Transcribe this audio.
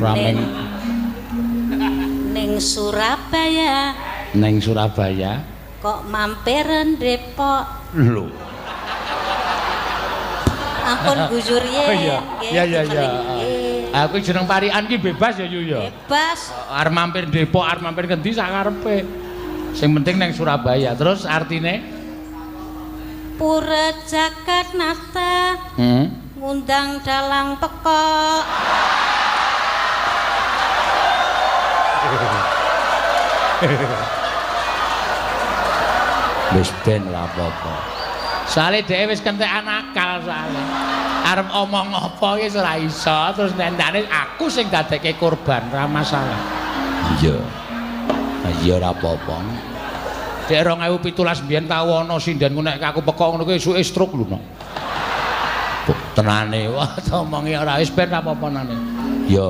Ramen ning Surabaya. Neng Surabaya. Kok mampiren Depok. Lho. Ampun gujur ye. Iya. Aku jeneng parian ki bebas ya Yu ya. Bebas. Arep mampir Depok, arep mampir ngendi sakarepe. Sing penting neng Surabaya. Terus artine Pura Jagatnata. Ngundang dalang pekok. wis ben lah apa-apa. Soale dhewe wis kentekan akal soale. Arep omong apa ki ora iso, terus nendane aku sing dadekke korban, ora masalah. Iya. Iya ora apa-apa. Dek 2017 mbiyen tau ana sinden nek aku pekok ngono kuwi esuke stroke lho. Tenane, wah omongi ora wis ben apa-apa nane. Ya.